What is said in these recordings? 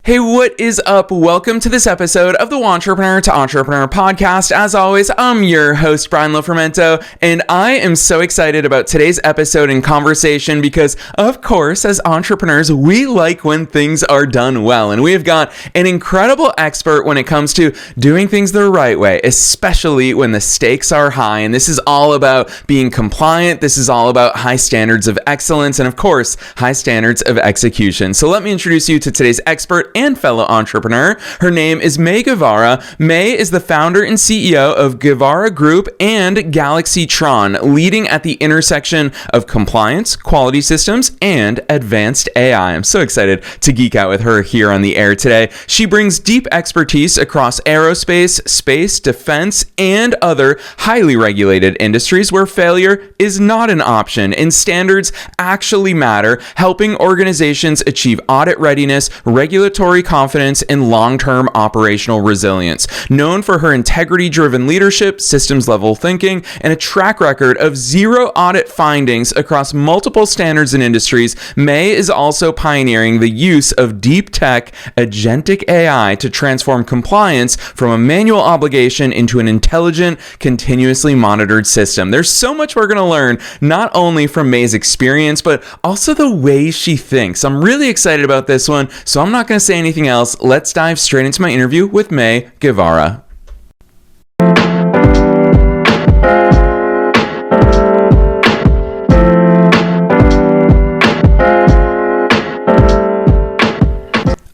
Hey, what is up? Welcome to this episode of the Wantrepreneur to Entrepreneur podcast. As always, I'm your host, Brian Lofermento, and I am so excited about today's episode and conversation because, of course, as entrepreneurs, we like when things are done well, and we have got an incredible expert when it comes to doing things the right way, especially when the stakes are high, and this is all about being compliant. This is all about high standards of excellence, and of course, high standards of execution. So let me introduce you to today's expert and fellow entrepreneur. Her name is May Guevara. May is the founder and CEO of Guevara Group and GalaxiTron, leading at the intersection of compliance, quality systems, and advanced AI. I'm so excited to geek out with her here on the air today. She brings deep expertise across aerospace, space, defense, and other highly regulated industries where failure is not an option and standards actually matter, helping organizations achieve audit readiness, regulatory confidence, and long-term operational resilience. Known for her integrity-driven leadership, systems-level thinking, and a track record of zero audit findings across multiple standards and industries, May is also pioneering the use of deep tech agentic AI to transform compliance from a manual obligation into an intelligent, continuously monitored system. There's so much we're going to learn, not only from May's experience, but also the way she thinks. I'm really excited about this one, so I'm not going to say anything else. Let's dive straight into my interview with May Guevara.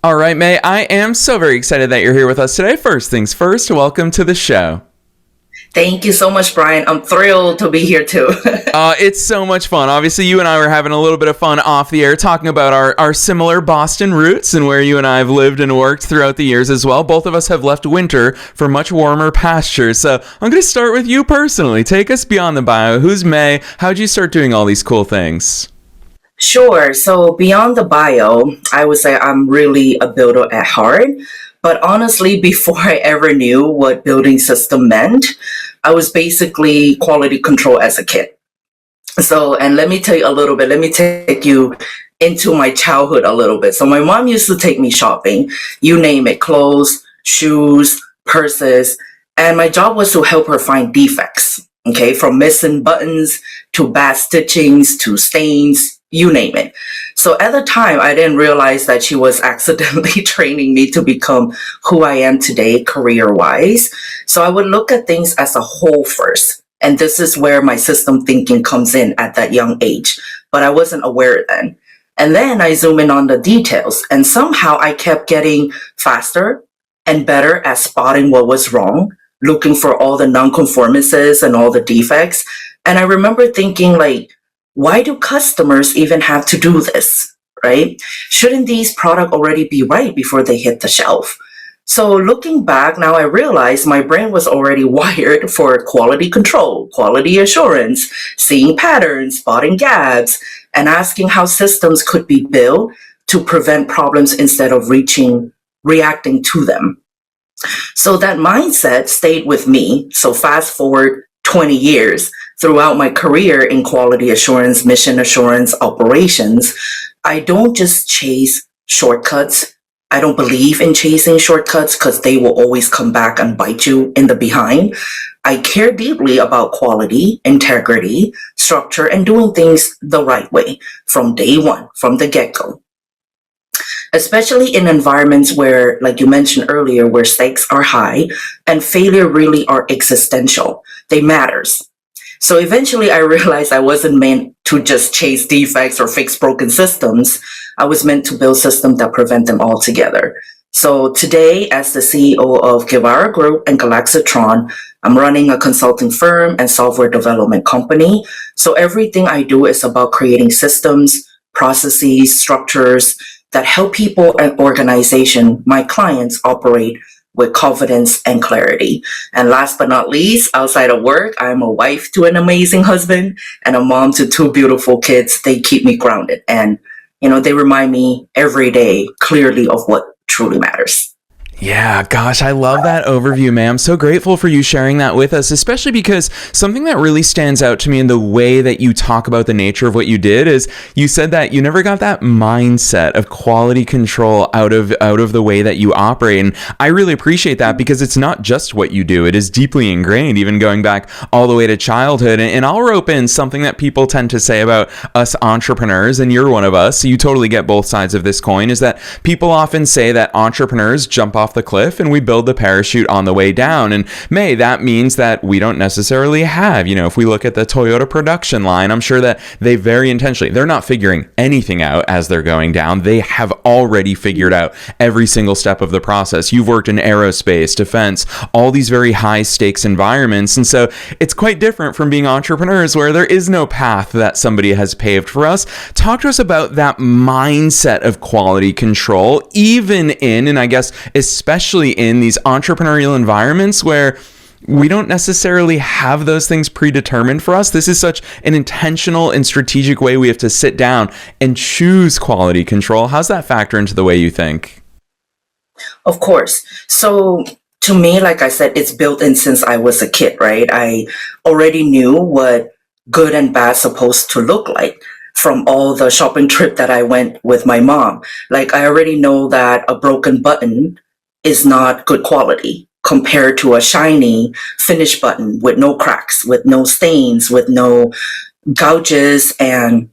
All right, May, I am so very excited that you're here with us today. First things first, welcome to the show. Thank you so much, Brian. I'm thrilled to be here too. It's so much fun. Obviously, you and I were having a little bit of fun off the air talking about our similar Boston roots and where you and I have lived and worked throughout the years as well. Both of us have left winter for much warmer pastures. So I'm going to start with you personally. Take us beyond the bio. Who's May? How'd you start doing all these cool things? Sure. So beyond the bio, I would say I'm really a builder at heart. But honestly, before I ever knew what building system meant, I was basically quality control as a kid. So, and let me tell you a little bit, let me take you into my childhood a little bit. So my mom used to take me shopping, you name it, clothes, shoes, purses, and my job was to help her find defects, okay, from missing buttons to bad stitchings to stains, you name it. So at the time, I didn't realize that she was accidentally training me to become who I am today, career-wise. So I would look at things as a whole first. And this is where my system thinking comes in at that young age. But I wasn't aware then. And then I zoom in on the details. And somehow I kept getting faster and better at spotting what was wrong, looking for all the non-conformances and all the defects. And I remember thinking, like, why do customers even have to do this, right? Shouldn't these products already be right before they hit the shelf? So looking back, now I realize my brain was already wired for quality control, quality assurance, seeing patterns, spotting gaps, and asking how systems could be built to prevent problems instead of reacting to them. So that mindset stayed with me. So fast forward 20 years, throughout my career in quality assurance, mission assurance, operations, I don't just chase shortcuts. I don't believe in chasing shortcuts because they will always come back and bite you in the behind. I care deeply about quality, integrity, structure, and doing things the right way from day one, from the get-go. Especially in environments where, like you mentioned earlier, where stakes are high and failure really are existential. They matters. So eventually I realized I wasn't meant to just chase defects or fix broken systems. I was meant to build systems that prevent them altogether. So today, as the CEO of Guevara Group and GalaxiTron, I'm running a consulting firm and software development company. So everything I do is about creating systems, processes, structures that help people and organization, my clients, operate with confidence and clarity. And last but not least, outside of work, I'm a wife to an amazing husband and a mom to two beautiful kids. They keep me grounded and, they remind me every day clearly of what truly matters. Yeah, gosh, I love that overview, man. I'm so grateful for you sharing that with us, especially because something that really stands out to me in the way that you talk about the nature of what you did is you said that you never got that mindset of quality control out of the way that you operate. And I really appreciate that because it's not just what you do. It is deeply ingrained, even going back all the way to childhood. And I'll rope in something that people tend to say about us entrepreneurs, and you're one of us, so you totally get both sides of this coin, is that people often say that entrepreneurs jump off the cliff and we build the parachute on the way down. And May, that means that we don't necessarily have, if we look at the Toyota production line, I'm sure that they very intentionally, they're not figuring anything out as they're going down. They have already figured out every single step of the process. You've worked in aerospace, defense, all these very high stakes environments. And so it's quite different from being entrepreneurs where there is no path that somebody has paved for us. Talk to us about that mindset of quality control, even in, and I guess especially in these entrepreneurial environments where we don't necessarily have those things predetermined for us. This is such an intentional and strategic way we have to sit down and choose quality control. How's that factor into the way you think? Of course. So to me, like I said, it's built in since I was a kid, right? I already knew what good and bad supposed to look like from all the shopping trip that I went with my mom. Like I already know that a broken button is not good quality compared to a shiny finished button with no cracks, with no stains, with no gouges and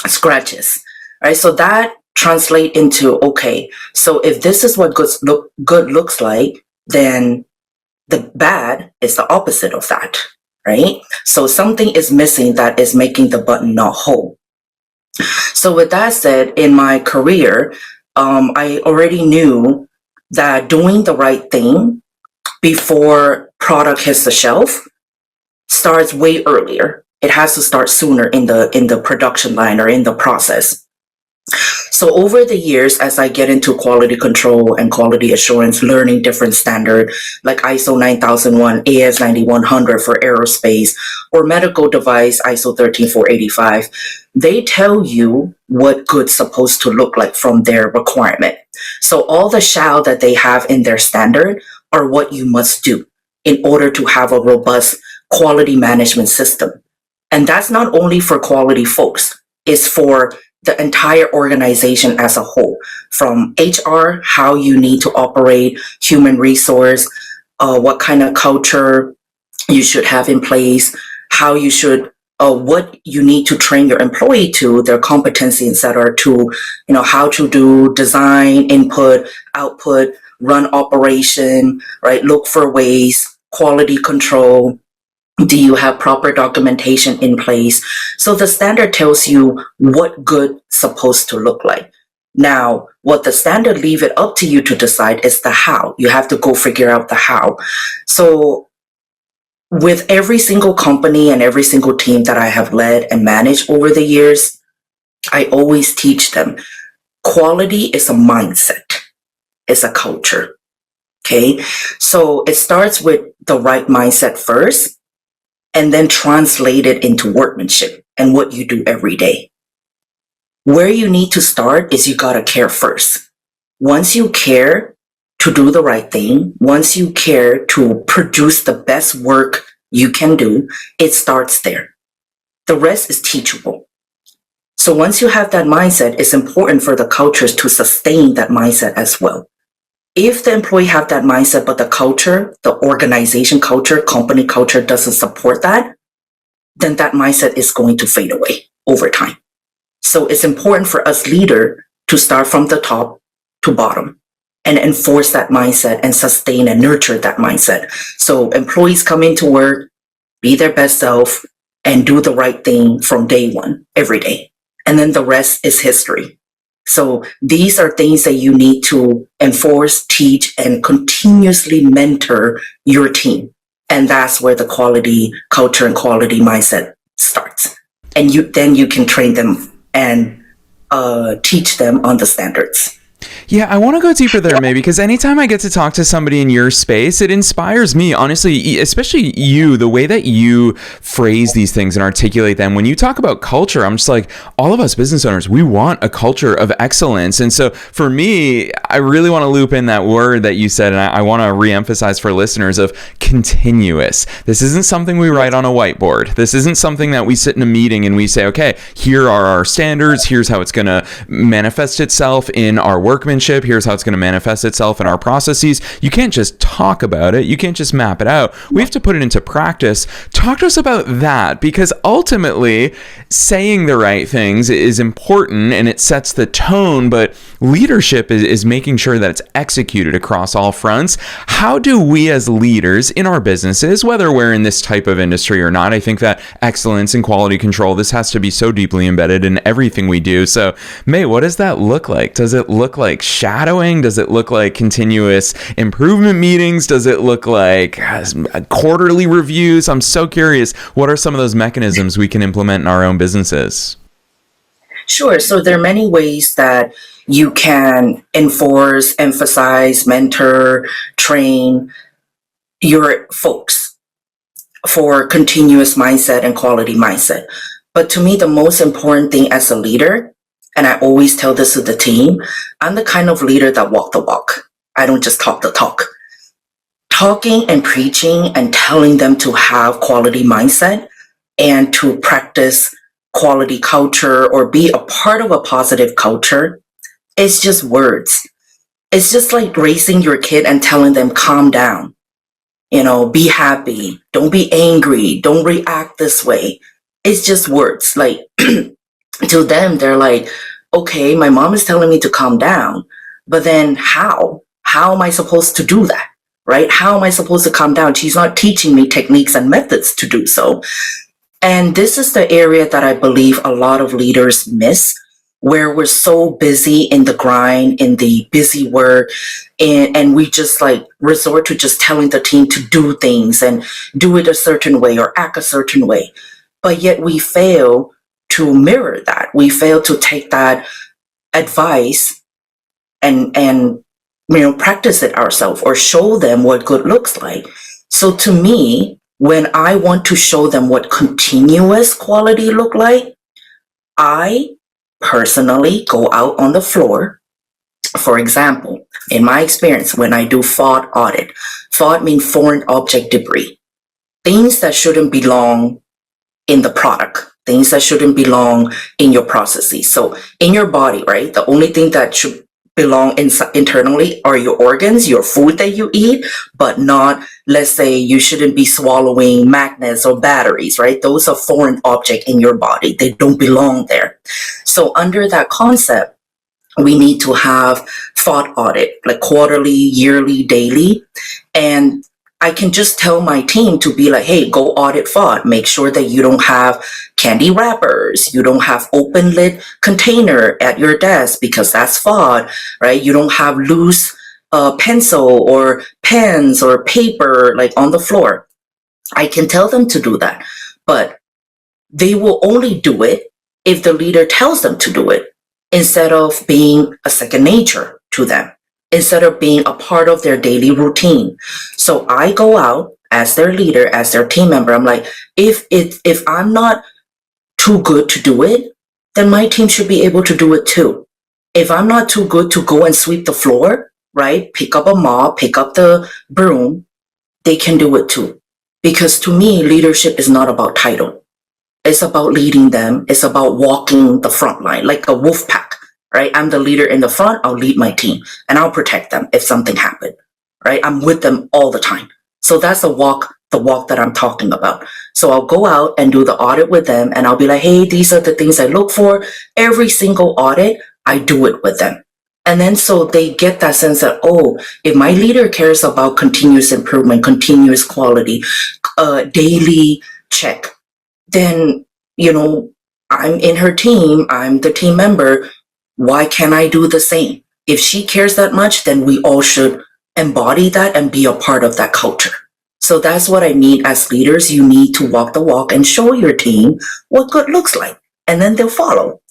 scratches, right? So that translate into, okay, so if this is what good looks like, then the bad is the opposite of that, right? So something is missing that is making the button not whole. So with that said, in my career, I already knew that doing the right thing before product hits the shelf starts way earlier. It has to start sooner in the production line or in the process. So over the years, as I get into quality control and quality assurance, learning different standard like ISO 9001, AS 9100 for aerospace, or medical device ISO 13485, they tell you what good's supposed to look like from their requirement. So all the shall that they have in their standard are what you must do in order to have a robust quality management system. And that's not only for quality folks, it's for the entire organization as a whole, from HR, how you need to operate, human resource, what kind of culture you should have in place, how you should, what you need to train your employee to, their competency, etc., to, how to do design, input, output, run operation, right? Look for waste, quality control. Do you have proper documentation in place? So the standard tells you what good supposed to look like. Now, what the standard leave it up to you to decide is the how. You have to go figure out the how. So with every single company and every single team that I have led and managed over the years, I always teach them quality is a mindset. It's a culture. Okay. So it starts with the right mindset first, and then translate it into workmanship and what you do every day. Where you need to start is you gotta care first. Once you care to do the right thing, once you care to produce the best work you can do, it starts there. The rest is teachable. So once you have that mindset, it's important for the cultures to sustain that mindset as well. If the employee have that mindset, but the culture, the organization culture, company culture doesn't support that, then that mindset is going to fade away over time. So it's important for us leader to start from the top to bottom and enforce that mindset and sustain and nurture that mindset. So employees come into work, be their best self, and do the right thing from day one, every day. And then the rest is history. So these are things that you need to enforce, teach, and continuously mentor your team. And that's where the quality culture and quality mindset starts. And then you can train them and teach them on the standards. Yeah, I want to go deeper there, May, because anytime I get to talk to somebody in your space, it inspires me, honestly, especially you, the way that you phrase these things and articulate them. When you talk about culture, I'm just like, all of us business owners, we want a culture of excellence. And so for me, I really want to loop in that word that you said, and I want to reemphasize for listeners of continuous. This isn't something we write on a whiteboard. This isn't something that we sit in a meeting and we say, okay, here are our standards. Here's how it's going to manifest itself in our workmanship. Here's how it's going to manifest itself in our processes. You can't just talk about it. You can't just map it out. We have to put it into practice. Talk to us about that, because ultimately saying the right things is important and it sets the tone, but leadership is making sure that it's executed across all fronts. How do we as leaders in our businesses, whether we're in this type of industry or not, I think that excellence and quality control, this has to be so deeply embedded in everything we do. So May, what does that look like? Does it look like shadowing? Does it look like continuous improvement meetings? Does it look like quarterly reviews? I'm so curious. What are some of those mechanisms we can implement in our own businesses? Sure. So there are many ways that you can enforce, emphasize, mentor, train your folks for continuous mindset and quality mindset. But to me, the most important thing as a leader, and I always tell this to the team, I'm the kind of leader that walk the walk. I don't just talk the talk. Talking and preaching and telling them to have quality mindset and to practice quality culture or be a part of a positive culture, it's just words. It's just like raising your kid and telling them, calm down, be happy, don't be angry, don't react this way. It's just words. Like to them, they're like, okay, my mom is telling me to calm down, but then how? How am I supposed to do that? Right? How am I supposed to calm down? She's not teaching me techniques and methods to do so. And this is the area that I believe a lot of leaders miss, where we're so busy in the grind, in the busy work, and we just like resort to just telling the team to do things and do it a certain way or act a certain way. But yet we fail to mirror that. We fail to take that advice and practice it ourselves or show them what good looks like. So to me, when I want to show them what continuous quality look like, I personally go out on the floor. For example, in my experience, when I do FOD audit, FOD means foreign object debris, things that shouldn't belong in the product, things that shouldn't belong in your processes. So in your body, right, the only thing that should belong internally are your organs, your food that you eat, but not, let's say, you shouldn't be swallowing magnets or batteries, right? Those are foreign objects in your body. They don't belong there. So under that concept, we need to have FOD audit, like quarterly, yearly, daily. And I can just tell my team to be like, hey, go audit FOD. Make sure that you don't have candy wrappers. You don't have open lid container at your desk because that's FOD, right? You don't have loose pencil or pens or paper like on the floor. I can tell them to do that, but they will only do it if the leader tells them to do it instead of being a second nature to them, instead of being a part of their daily routine. So I go out as their leader, as their team member. I'm like, if I'm not too good to do it, then my team should be able to do it too. If I'm not too good to go and sweep the floor, right, pick up a mop, pick up the broom, they can do it too. Because to me, leadership is not about title. It's about leading them. It's about walking the front line like a wolf pack, right? I'm the leader in the front. I'll lead my team and I'll protect them if something happened, right? I'm with them all the time. So that's the walk that I'm talking about. So I'll go out and do the audit with them and I'll be like, hey, these are the things I look for. Every single audit, I do it with them. And then so they get that sense that, oh, if my leader cares about continuous improvement, continuous quality, daily check, then, I'm in her team, I'm the team member. Why can't I do the same? If she cares that much, then we all should embody that and be a part of that culture. So that's what I mean as leaders. You need to walk the walk and show your team what good looks like, and then they'll follow.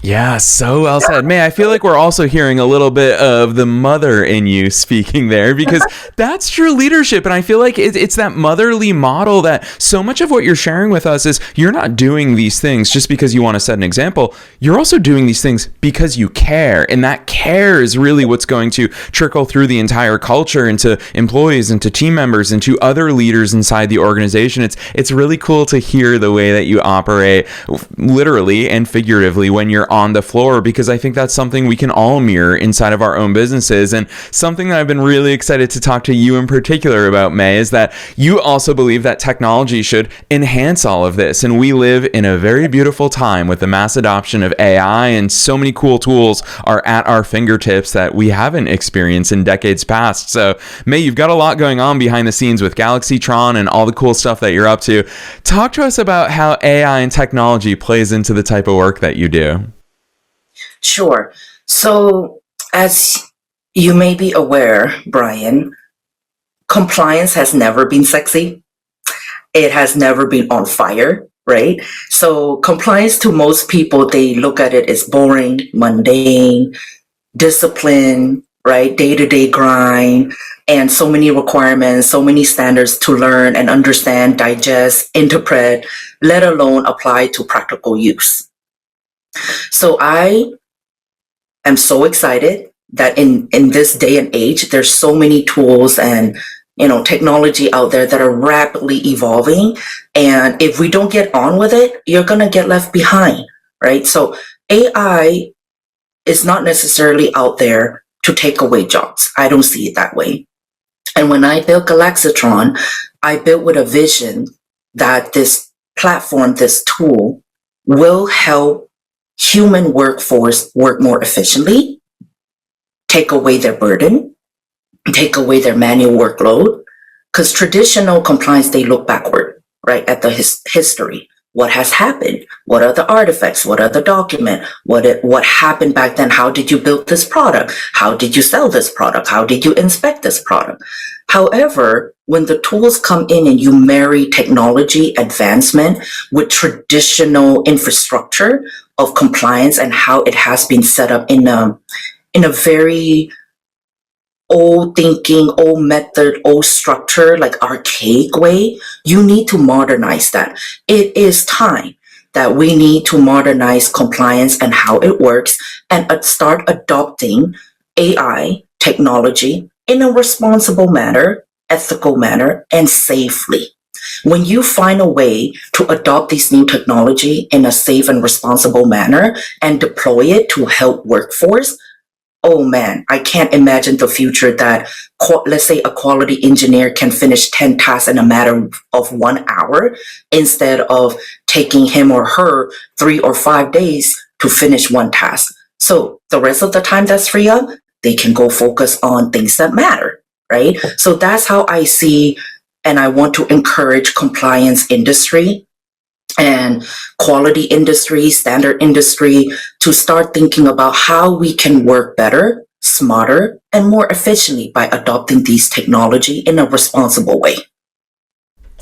Yeah, so well said. May, I feel like we're also hearing a little bit of the mother in you speaking there, because that's true leadership. And I feel like it's that motherly model that so much of what you're sharing with us is you're not doing these things just because you want to set an example. You're also doing these things because you care. And that care is really what's going to trickle through the entire culture into employees, into team members, into other leaders inside the organization. It's really cool to hear the way that you operate literally and figuratively when you're on the floor, because I think that's something we can all mirror inside of our own businesses. And something that I've been really excited to talk to you in particular about, May, is that you also believe that technology should enhance all of this. And we live in a very beautiful time with the mass adoption of AI, and so many cool tools are at our fingertips that we haven't experienced in decades past. So, May, you've got a lot going on behind the scenes with GalaxiTron and all the cool stuff that you're up to. Talk to us about how AI and technology plays into the type of work that you do. Sure. So, as you may be aware, Brian, compliance has never been sexy. It has never been on fire, right? So, compliance to most people, they look at it as boring, mundane, discipline, right? Day-to-day grind, and so many requirements, so many standards to learn and understand, digest, interpret, let alone apply to practical use. So I am so excited that in this day and age, there's so many tools and technology out there that are rapidly evolving. And if we don't get on with it, you're gonna get left behind, right? So AI is not necessarily out there to take away jobs. I don't see it that way. And when I built GalaxiTron, I built with a vision that this platform, this tool, will help human workforce work more efficiently, take away their burden, take away their manual workload. Because traditional compliance, they look backward, right, at the history. What has happened? What are the artifacts? What are the documents? What happened back then? How did you build this product? How did you sell this product? How did you inspect this product? However, when the tools come in and you marry technology advancement with traditional infrastructure of compliance and how it has been set up in a very old thinking, old method, old structure, like archaic way, you need to modernize that. It is time that we need to modernize compliance and how it works and start adopting AI technology in a responsible manner, ethical manner, and safely. When you find a way to adopt this new technology in a safe and responsible manner and deploy it to help workforce, oh man, I can't imagine the future that, let's say, a quality engineer can finish 10 tasks in a matter of 1 hour instead of taking him or her 3 or 5 days to finish one task. So the rest of the time that's free up, they can go focus on things that matter, right? So that's how I see, and I want to encourage compliance industry and quality industry, standard industry, to start thinking about how we can work better, smarter, and more efficiently by adopting these technology in a responsible way.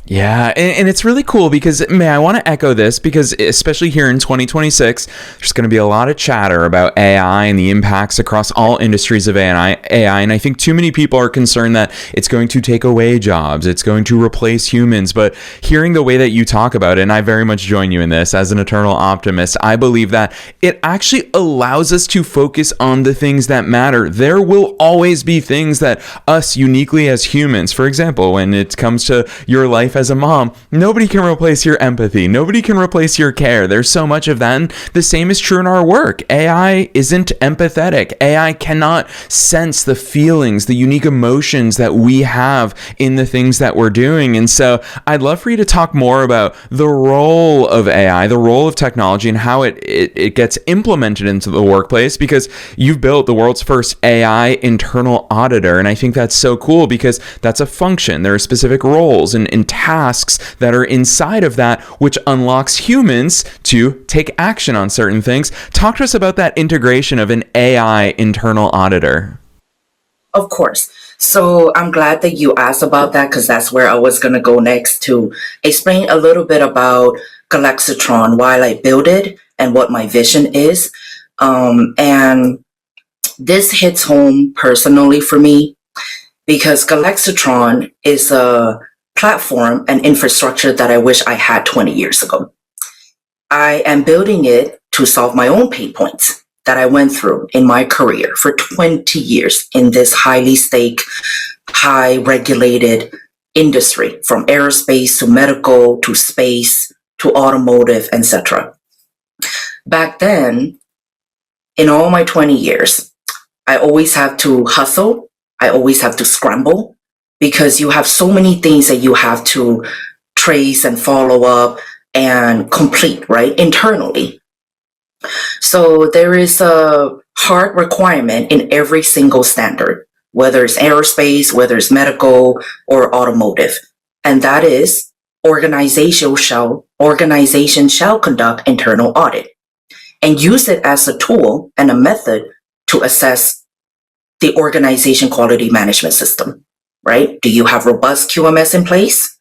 Yeah, and it's really cool because, May, I want to echo this because especially here in 2026, there's going to be a lot of chatter about AI and the impacts across all industries of AI. And I think too many people are concerned that it's going to take away jobs, it's going to replace humans. But hearing the way that you talk about it, and I very much join you in this as an eternal optimist, I believe that it actually allows us to focus on the things that matter. There will always be things that us uniquely as humans, for example, when it comes to your life as a mom, nobody can replace your empathy. Nobody can replace your care. There's so much of that. And the same is true in our work. AI isn't empathetic. AI cannot sense the feelings, the unique emotions that we have in the things that we're doing. And so I'd love for you to talk more about the role of AI, the role of technology, and how it gets implemented into the workplace, because you've built the world's first AI internal auditor. And I think that's so cool because that's a function. There are specific roles and tasks that are inside of that, which unlocks humans to take action on certain things. Talk to us about that integration of an AI internal auditor. Of course. So I'm glad that you asked about that, because that's where I was going to go next, to explain a little bit about GalaxiTron, why I built it, and what my vision is. And this hits home personally for me because GalaxiTron is a platform and infrastructure that I wish I had 20 years ago. I am building it to solve my own pain points that I went through in my career for 20 years in this highly staked, high regulated industry, from aerospace to medical to space to automotive, etc. Back then, in all my 20 years, I always have to hustle. I always have to scramble because you have so many things that you have to trace and follow up and complete, right, internally. So there is a hard requirement in every single standard, whether it's aerospace, whether it's medical or automotive. And that is organization shall conduct internal audit and use it as a tool and a method to assess the organization quality management system, right? Do you have robust QMS in place?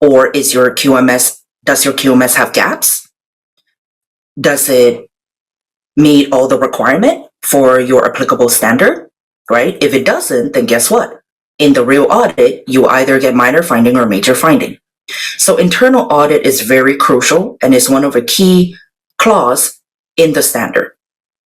Or does your QMS have gaps? Does it meet all the requirement for your applicable standard, right? If it doesn't, then guess what? In the real audit, you either get minor finding or major finding. So internal audit is very crucial and is one of the key clause in the standard.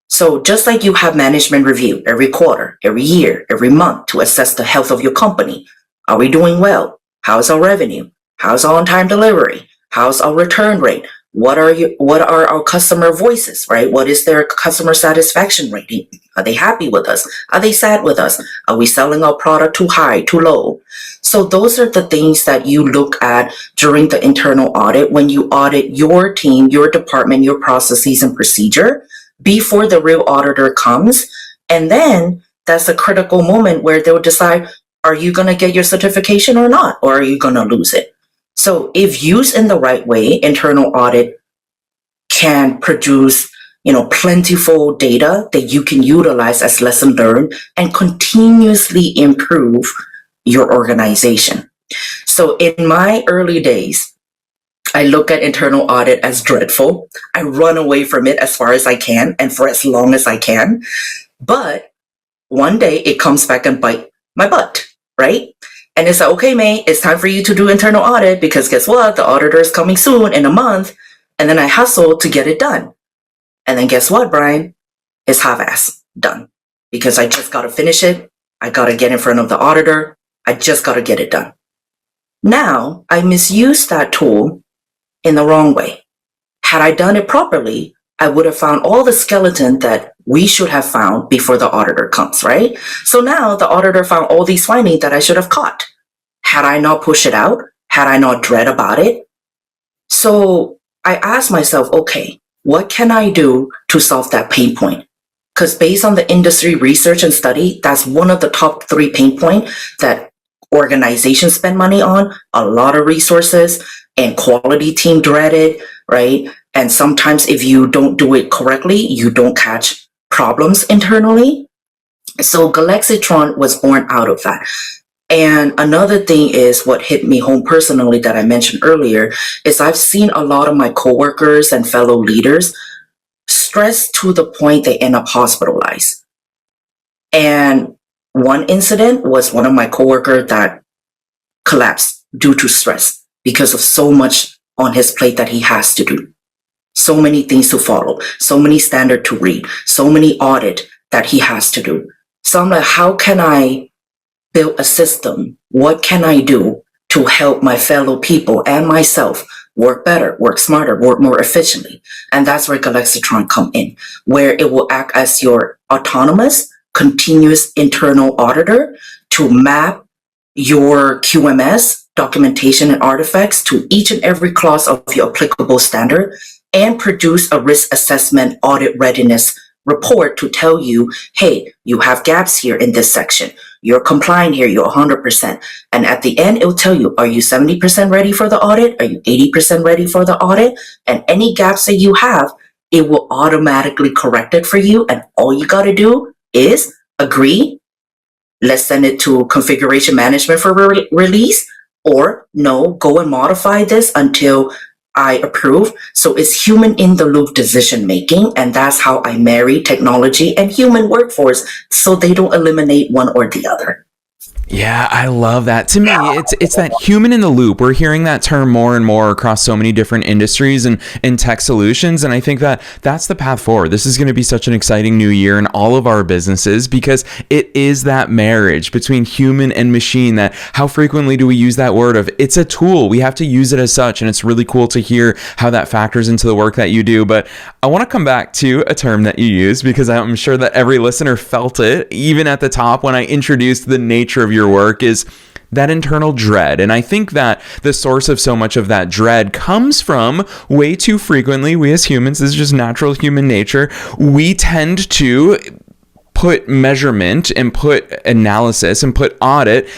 So just like you have management review every quarter, every year, every month to assess the health of your company. Are we doing well? How's our revenue? How's our on-time delivery? How's our return rate? What are our customer voices, right? What is their customer satisfaction rating? Are they happy with us? Are they sad with us? Are we selling our product too high, too low? So those are the things that you look at during the internal audit when you audit your team, your department, your processes and procedure before the real auditor comes. And then that's a critical moment where they'll decide, are you going to get your certification or not? Or are you going to lose it? So if used in the right way, internal audit can produce, plentiful data that you can utilize as lesson learned and continuously improve your organization. So in my early days, I look at internal audit as dreadful. I run away from it as far as I can and for as long as I can. But one day it comes back and bite my butt, right? And it's like, okay, May, it's time for you to do internal audit because guess what? The auditor is coming soon in a month. And then I hustle to get it done. And then guess what, Brian? It's half-ass done because I just got to finish it. I got to get in front of the auditor. I just got to get it done. Now, I misused that tool in the wrong way. Had I done it properly, I would have found all the skeleton that we should have found before the auditor comes, right? So now the auditor found all these findings that I should have caught. Had I not pushed it out, had I not dread about it. So I asked myself, okay, what can I do to solve that pain point? Because based on the industry research and study, that's one of the top 3 pain points that organizations spend money on, a lot of resources, and quality team dread it, right? And sometimes if you don't do it correctly, you don't catch problems internally. So GalaxiTron was born out of that. And another thing is what hit me home personally that I mentioned earlier is I've seen a lot of my coworkers and fellow leaders stressed to the point they end up hospitalized. And one incident was one of my coworkers that collapsed due to stress because of so much on his plate that he has to do. So many things to follow, so many standards to read, so many audit that he has to do. So I'm like, how can I build a system? What can I do to help my fellow people and myself work better, work smarter, work more efficiently? And that's where GalaxiTron come in, where it will act as your autonomous, continuous internal auditor to map your QMS, documentation and artifacts to each and every clause of your applicable standard and produce a risk assessment audit readiness report to tell you, hey, you have gaps here in this section. You're compliant here, you're 100%. And at the end, it'll tell you, are you 70% ready for the audit? Are you 80% ready for the audit? And any gaps that you have, it will automatically correct it for you. And all you got to do is agree. Let's send it to configuration management for release, or no, go and modify this until I approve. So it's human in the loop decision making. And that's how I marry technology and human workforce so they don't eliminate one or the other. Yeah, I love that. To me, it's that human in the loop. We're hearing that term more and more across so many different industries and in tech solutions, and I think that that's the path forward. This is going to be such an exciting new year in all of our businesses because it is that marriage between human and machine. That how frequently do we use that word of it's a tool? We have to use it as such, and it's really cool to hear how that factors into the work that you do. But I want to come back to a term that you use because I'm sure that every listener felt it, even at the top when I introduced the nature of your work, is that internal dread. And I think that the source of so much of that dread comes from way too frequently, we as humans, this is just natural human nature, we tend to put measurement and put analysis and put audit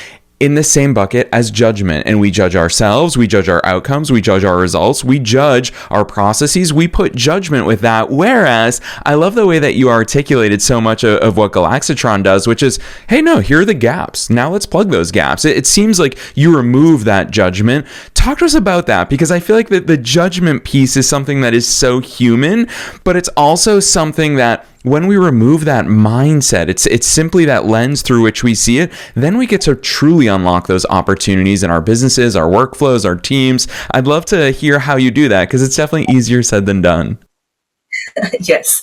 in the same bucket as judgment. And we judge ourselves, we judge our outcomes, we judge our results, we judge our processes, we put judgment with that. Whereas I love the way that you articulated so much of what GalaxiTron does, which is, hey, no, here are the gaps. Now let's plug those gaps. It seems like you remove that judgment. Talk to us about that, because I feel like the judgment piece is something that is so human, but it's also something that when we remove that mindset, it's simply that lens through which we see it, then we get to truly unlock those opportunities in our businesses, our workflows, our teams. I'd love to hear how you do that, because it's definitely easier said than done. Yes.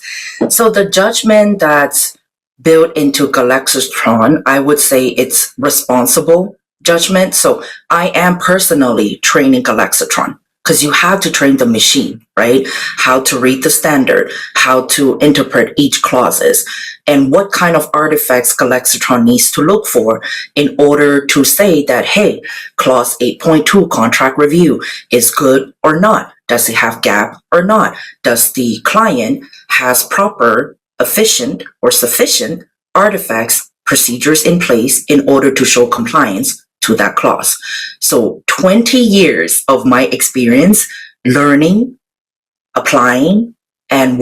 So the judgment that's built into GalaxiTron, I would say it's responsible judgment. So I am personally training GalaxiTron, because you have to train the machine, right? How to read the standard, how to interpret each clauses, and what kind of artifacts GalaxiTron needs to look for in order to say that, hey, clause 8.2 contract review is good or not. Does it have gap or not? Does the client has proper, efficient, or sufficient artifacts, procedures in place in order to show compliance to that clause? So 20 years of my experience learning, applying, and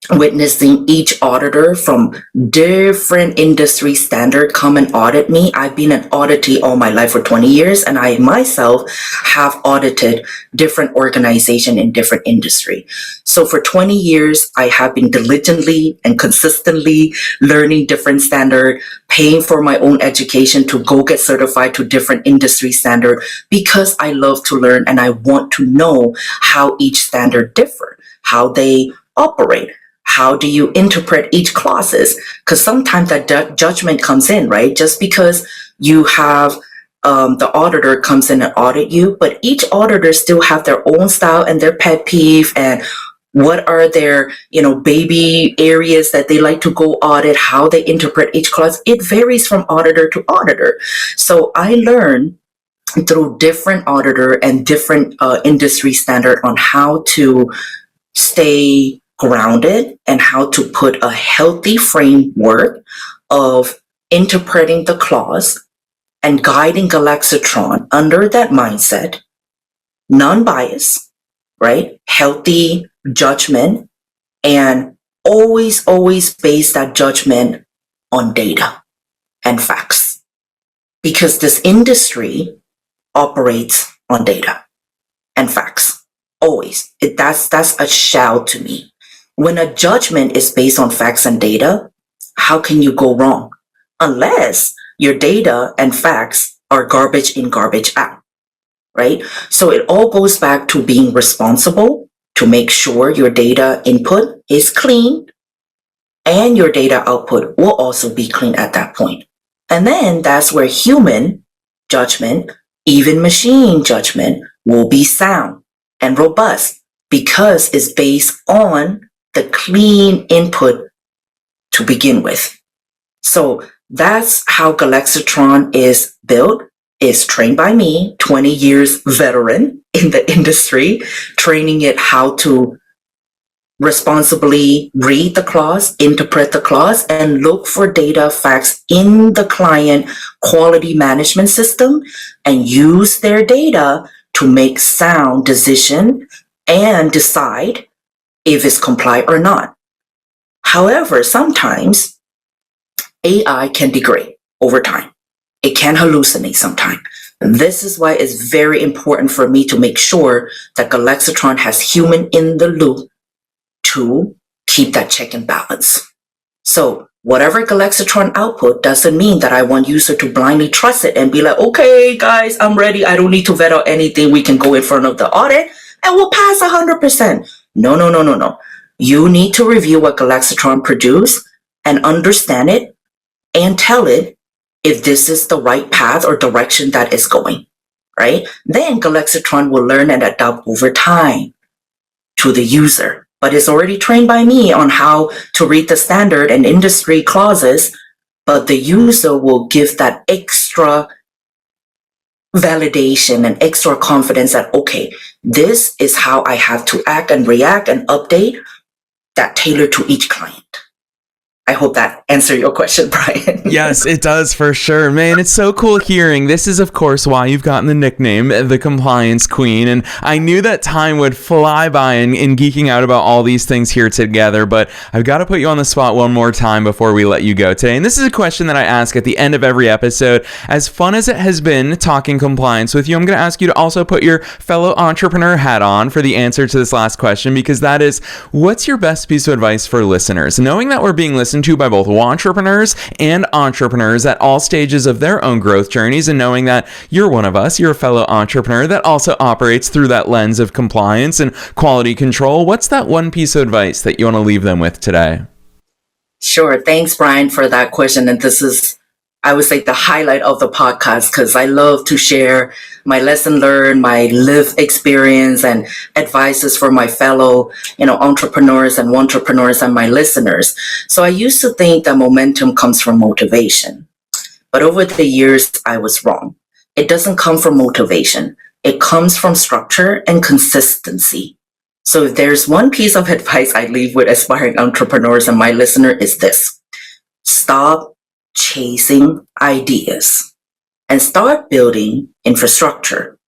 witnessing each auditor from different industry standard come and audit me. I've been an auditee all my life for 20 years, and I myself have audited different organizations in different industry. So for 20 years, I have been diligently and consistently learning different standard, paying for my own education to go get certified to different industry standard, because I love to learn and I want to know how each standard differ, how they operate. How do you interpret each clauses? Because sometimes that judgment comes in, right? Just because you have the auditor comes in and audit you, but each auditor still have their own style and their pet peeve and what are their, baby areas that they like to go audit, how they interpret each clause. It varies from auditor to auditor. So I learned through different auditor and different industry standard on how to stay grounded and how to put a healthy framework of interpreting the clause and guiding GalaxiTron under that mindset, non-bias, right? Healthy judgment, and always base that judgment on data and facts, because this industry operates on data and facts. Always. That's a shout to me. When a judgment is based on facts and data, how can you go wrong? Unless your data and facts are garbage in, garbage out, right? So it all goes back to being responsible to make sure your data input is clean and your data output will also be clean at that point. And then that's where human judgment, even machine judgment, will be sound and robust, because it's based on the clean input to begin with. So that's how GalaxiTron is built. It's trained by me, 20 years veteran in the industry, training it how to responsibly read the clause, interpret the clause, and look for data facts in the client quality management system and use their data to make sound decision and decide if it's comply or not. However, sometimes AI can degrade over time. It can hallucinate sometimes. This is why it's very important for me to make sure that GalaxiTron has human in the loop to keep that check and balance. So whatever GalaxiTron output doesn't mean that I want user to blindly trust it and be like, okay, guys, I'm ready. I don't need to vet out anything. We can go in front of the audit and we'll pass 100%. No. You need to review what GalaxiTron produced and understand it and tell it if this is the right path or direction that is going, right? Then GalaxiTron will learn and adapt over time to the user. But it's already trained by me on how to read the standard and industry clauses, but the user will give that extra validation and extra confidence that, okay, this is how I have to act and react and update that tailored to each client. I hope that answered your question, Brian. Yes, it does for sure. Man, it's so cool hearing. This is, of course, why you've gotten the nickname, the Compliance Queen. And I knew that time would fly by in geeking out about all these things here together, but I've got to put you on the spot one more time before we let you go today. And this is a question that I ask at the end of every episode. As fun as it has been talking compliance with you, I'm going to ask you to also put your fellow entrepreneur hat on for the answer to this last question, because that is, what's your best piece of advice for listeners? Knowing that we're being listened to by both entrepreneurs and entrepreneurs at all stages of their own growth journeys, and knowing that you're one of us, you're a fellow entrepreneur that also operates through that lens of compliance and quality control, what's that one piece of advice that you want to leave them with today? Sure. Thanks, Brian, for that question. And this is, I would say, the highlight of the podcast, because I love to share my lesson learned, my lived experience, and advices for my fellow, entrepreneurs and entrepreneurs and my listeners. So I used to think that momentum comes from motivation, but over the years, I was wrong. It doesn't come from motivation. It comes from structure and consistency. So if there's one piece of advice I leave with aspiring entrepreneurs and my listener is this: stop chasing ideas and start building infrastructure.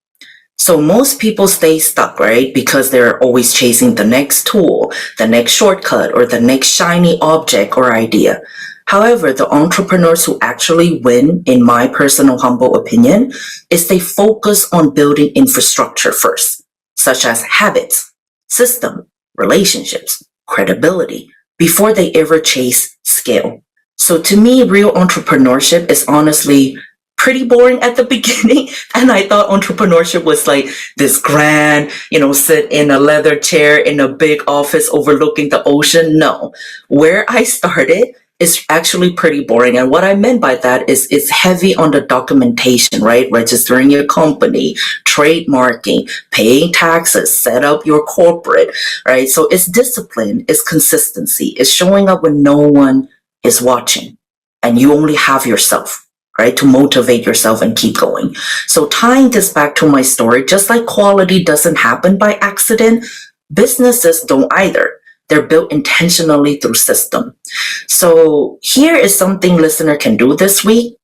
So most people stay stuck, right? Because they're always chasing the next tool, the next shortcut, or the next shiny object or idea. However, the entrepreneurs who actually win, in my personal humble opinion, is they focus on building infrastructure first, such as habits, system, relationships, credibility, before they ever chase scale. So to me, real entrepreneurship is honestly pretty boring at the beginning. And I thought entrepreneurship was like this grand, sit in a leather chair in a big office overlooking the ocean. No, where I started is actually pretty boring. And what I meant by that is it's heavy on the documentation, right? Registering your company, trademarking, paying taxes, set up your corporate, right? So it's discipline, it's consistency, it's showing up when no one is watching and you only have yourself, right, to motivate yourself and keep going. So tying this back to my story, just like quality doesn't happen by accident, businesses don't either. They're built intentionally through system. So here is something listener can do this week.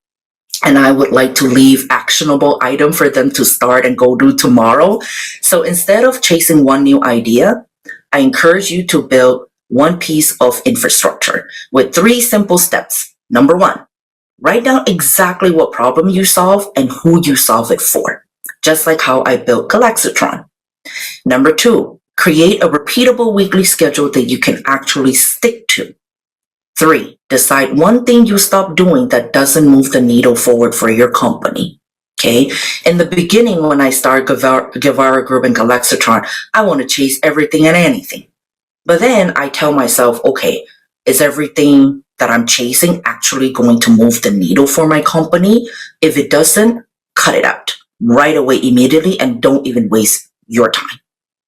And I would like to leave actionable item for them to start and go do tomorrow. So instead of chasing one new idea, I encourage you to build one piece of infrastructure with 3 simple steps. Number 1, write down exactly what problem you solve and who you solve it for, just like how I built GalaxiTron. Number 2, create a repeatable weekly schedule that you can actually stick to. 3, decide one thing you stop doing that doesn't move the needle forward for your company. Okay. In the beginning, when I started Guevara Group and GalaxiTron, I want to chase everything and anything. But then I tell myself, okay, is everything that I'm chasing actually going to move the needle for my company? If it doesn't, cut it out right away, immediately, and don't even waste your time.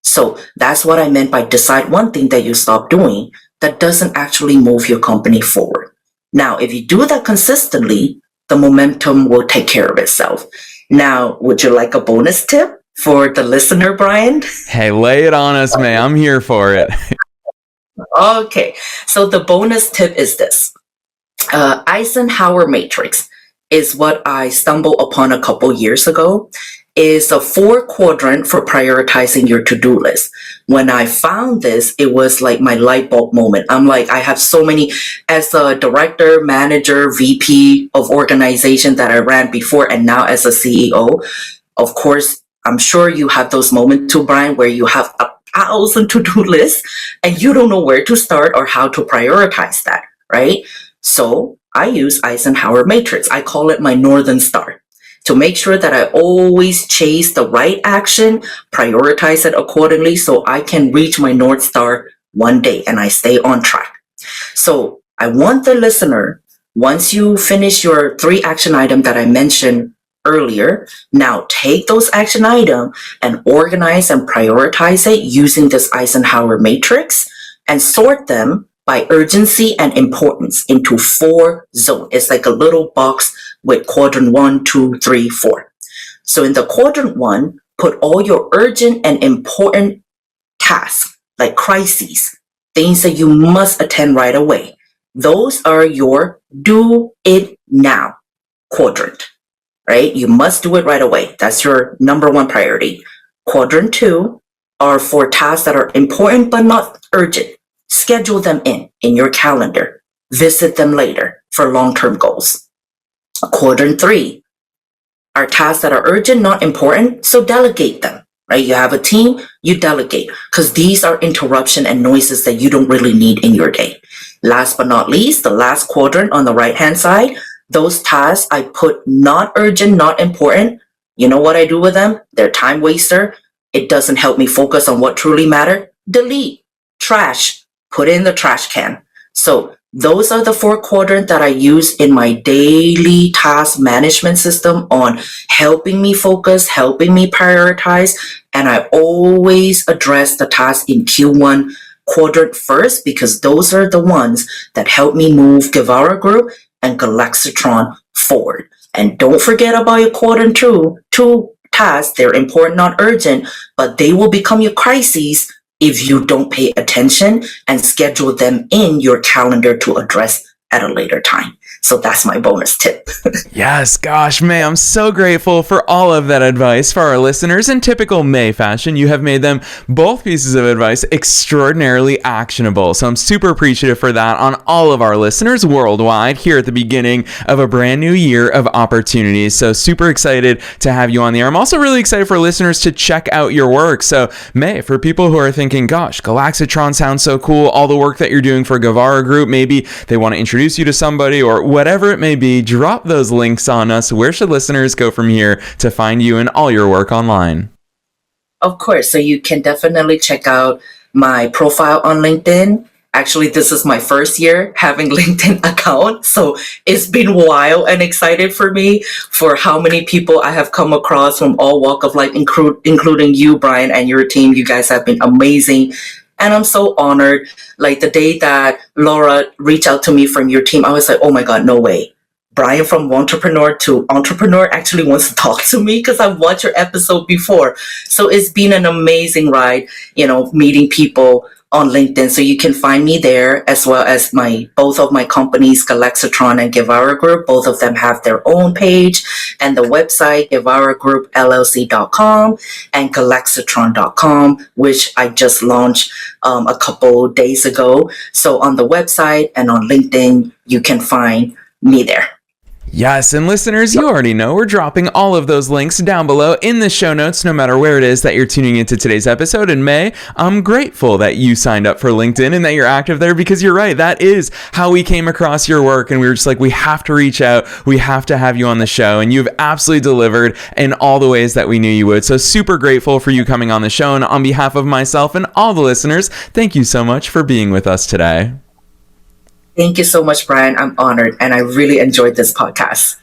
So that's what I meant by decide one thing that you stop doing that doesn't actually move your company forward. Now, if you do that consistently, the momentum will take care of itself. Now, would you like a bonus tip for the listener, Brian? Hey, lay it on us, May. I'm here for it. Okay, so the bonus tip is this. Eisenhower matrix is what I stumbled upon a couple years ago. is a 4-quadrant for prioritizing your to-do list. When I found this, it was like my light bulb moment. I'm like, I have so many, as a director, manager, VP of organization that I ran before, and now as a CEO, of course, I'm sure you have those moments too, Brian, where you have 1,000 to-do lists and you don't know where to start or how to prioritize that, right? So I use Eisenhower matrix. I call it my Northern Star, to make sure that I always chase the right action, prioritize it accordingly so I can reach my North Star one day and I stay on track. So I want the listener, once you finish your 3 action items that I mentioned earlier, now take those action items and organize and prioritize it using this Eisenhower matrix and sort them by urgency and importance into 4 zones. It's like a little box with quadrant 1, 2, 3, 4. So in the quadrant 1, put all your urgent and important tasks, like crises, things that you must attend right away. Those are your do it now quadrant, right? You must do it right away. That's your number 1 priority. Quadrant 2 are for tasks that are important but not urgent. Schedule them in your calendar. Visit them later for long-term goals. Quadrant 3 are tasks that are urgent, not important, so delegate them, right? You have a team, you delegate, because these are interruption and noises that you don't really need in your day. Last but not least, the last quadrant on the right-hand side, those tasks I put not urgent, not important. You know what I do with them? They're time waster. It doesn't help me focus on what truly matters. Delete, trash, put in the trash can. So those are the 4 quadrants that I use in my daily task management system on helping me focus, helping me prioritize. And I always address the task in Q1 quadrant first, because those are the ones that help me move Guevara Group and GalaxiTron forward. And don't forget about your quadrant 2 tasks. They're important, not urgent, but they will become your crises if you don't pay attention and schedule them in your calendar to address at a later time. So that's my bonus tip. Yes, gosh, May, I'm so grateful for all of that advice for our listeners. In typical May fashion, you have made them, both pieces of advice, extraordinarily actionable. So I'm super appreciative for that on all of our listeners worldwide here at the beginning of a brand new year of opportunities. So super excited to have you on the air. I'm also really excited for listeners to check out your work. So May, for people who are thinking, gosh, GalaxiTron sounds so cool, all the work that you're doing for Guevara Group, maybe they want to introduce you to somebody or whatever it may be, drop those links on us. Where should listeners go from here to find you and all your work online? Of course. So you can definitely check out my profile on LinkedIn. Actually, this is my first year having LinkedIn account. So it's been wild and excited for me for how many people I have come across from all walk of life, including you, Brian, and your team. You guys have been amazing. And I'm so honored. Like the day that Laura reached out to me from your team, I was like, oh my God, no way. Brian from entrepreneur to entrepreneur actually wants to talk to me, because I've watched your episode before. So it's been an amazing ride, meeting people on LinkedIn. So you can find me there, as well as both of my companies, GalaxiTron and Guevara Group. Both of them have their own page, and the website, GuevaraGroupLLC.com and GalaxiTron.com, which I just launched a couple days ago. So on the website and on LinkedIn, you can find me there. Yes, and listeners, you already know we're dropping all of those links down below in the show notes, no matter where it is that you're tuning into today's episode. And May, I'm grateful that you signed up for LinkedIn and that you're active there, because you're right, that is how we came across your work. And we were just like, we have to reach out, we have to have you on the show. And you've absolutely delivered in all the ways that we knew you would. So super grateful for you coming on the show. And on behalf of myself and all the listeners, thank you so much for being with us today. Thank you so much, Brian. I'm honored, and I really enjoyed this podcast.